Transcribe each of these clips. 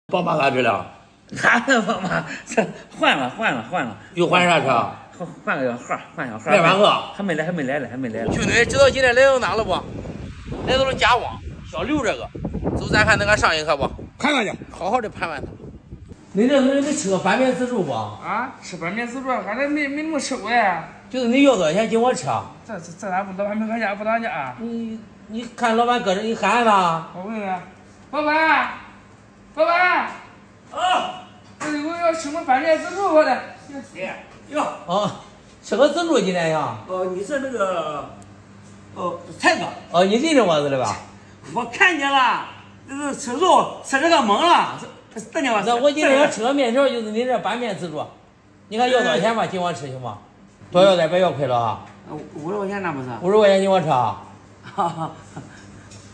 宝马咋治了？哪能宝马？这换了。又换啥车？换个盒，换小盒。迈巴赫还没来。兄弟，知道今天来到哪了不？来到了嘉旺小刘这个。走，咱看那个上一课不？看看去，好好的盘盘它。你这吃个拌面自助不？啊，吃拌面自助，俺这没那么吃过呀。就是你要多少钱请我吃？这咋不老板没搁家不当家？你看老板搁这，你喊他。我问问，老板，我要吃个拌面自助，我的。哟，哦，吃个自助今天呀？你是那个，蔡哥。你认识我是的吧？我看见了，这是吃肉吃这个懵了，这你那我今天要吃个面条，就是你这拌面自助，你看要多少钱吧？请我吃行吗？多要点，别要亏了啊。50块钱那不是？50块钱请我吃啊。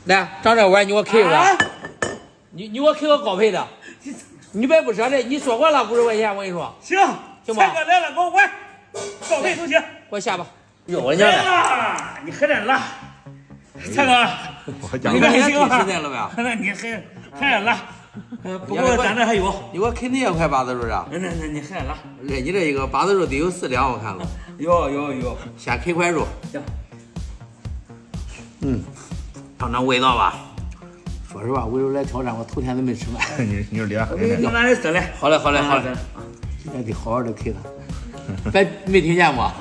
来，长这碗你给我 K 个，你给我 K 个高配的。你别不舍得，你说过了50块钱，我跟你说。行吧？蔡哥来了，给我碗，高配都行。给我下吧。哟，我娘的！你喝点辣。蔡哥，你看挺实在了呗？那你喝点辣。不过咱这还有。你给我啃那块八子肉啊？那你喝点辣。你这一个八子肉得有4两，我看了。有。先啃块肉。行。尝尝味道吧。说实话，为了来挑战，我头天都没吃饭。你说俩，我拿来吃嘞。好嘞。今天得好好的啃它。别没听见吗？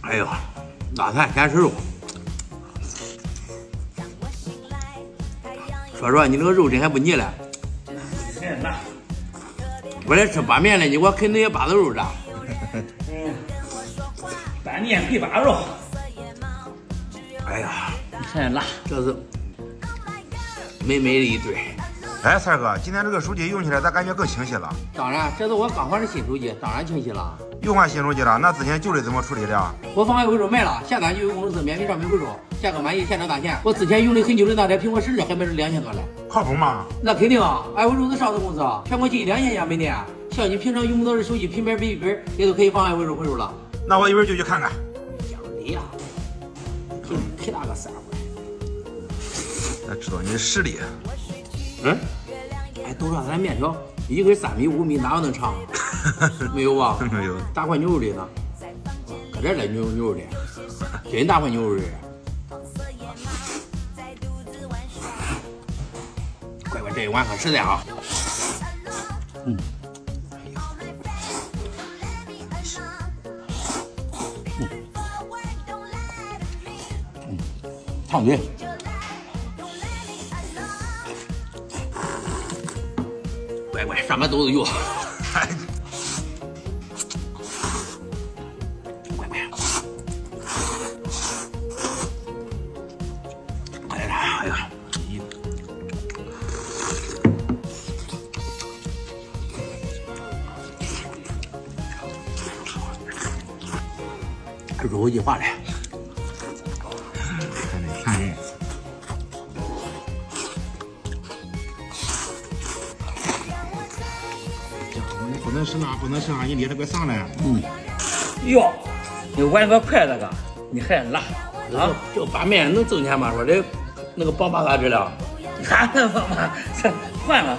哎呦，辣菜咸吃肉。说实话，你那个肉真还不腻嘞。辣。我来吃拌面了，你给我啃那些八子肉啥？拌面配八肉。哎呀，你看辣，这是美美的一对。哎，三哥，今天这个手机用起来咋感觉更清晰了？当然，这是我刚换的新手机，当然清晰了。又换新手机了，那之前旧的怎么处理的？我放爱回收卖了，下单就有公司免费上门回收，价格满意现场打钱。我之前用的很久的那台苹果12还卖是2000多嘞。靠谱吗？那肯定啊，爱回收是上市公司，全国近2000家门店，像你平常用不到的手机、平板、笔记本也都可以放爱回收了。那我一会儿就去看看。讲理呀，可大个3回。才知道你的实力。都说咱面条一根3米5米，哪有能长？没有吧？没有。大块牛肉的呢？搁这来牛肉的，真大块牛肉的。乖，这一碗可实在啊。烫嘴。乖，上面都是油。乖。哎呀，肉一化嘞。看人。不能吃啊！你捏的怪上来。哟，你玩个筷子个，你还辣啊？这拌面能挣钱吗？说这那个宝马咋治了？哪能宝马？这换了。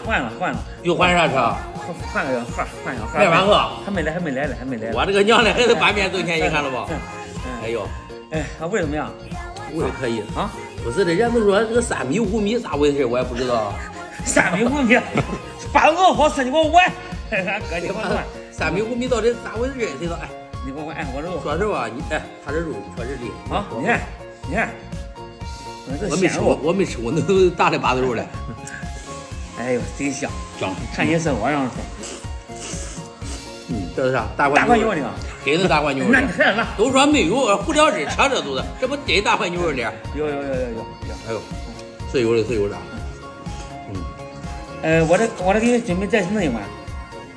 又换啥车？换个盒，换小盒。迈巴赫还没来。我这个娘嘞，还是拌面挣钱，你看了不？哎呦，味怎么样？味可以啊。不是的，人家都说这个3米5米咋回事，我也不知道。3米5米，八子肉好吃，你给我碗。俺哥你给我碗。3米5米到底咋回事？谁知道？你给我碗，我肉。说实话，他这肉确实厉害。啊，你看，我没吃过那都大的八子肉嘞。哎呦，真香！看你是我样子。这是啥？大块牛肉的，真是大块牛肉。那你看了？都说没有，胡椒汁扯这都是，这不真大块牛肉粒？有。哎呦，是有的。我这给你准备再弄一碗。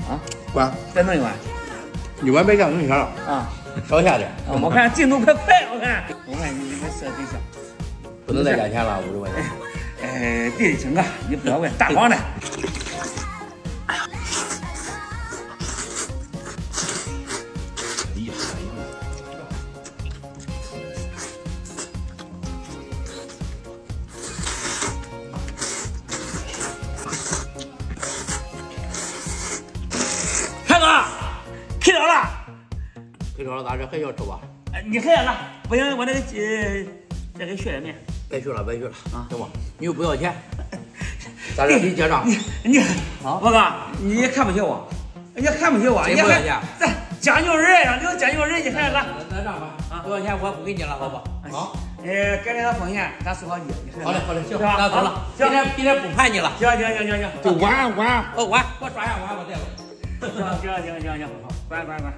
啊，碗再弄一碗。一碗别酱弄下了啊，少下点。我看进度快，我看你这个色真香。不能再加钱了，50块钱。对，请客，你不要问，大方的。黑烧大这还要吃吧？你还要拿？不行，我那个再给学点面。别去了，别去了啊，行吧？你又不要钱，咱这给你结账。你我哥，你也看不起我，你看不起我，谁不要钱？咱讲究人呀，你讲究人，你还拿？那这样吧，不要钱我不给你了，好吧？好。改天风险咱收好几。好嘞，好嘞，行，吧？那走了。今天不盘你了。行，就碗，我刷下碗我带了。行，关。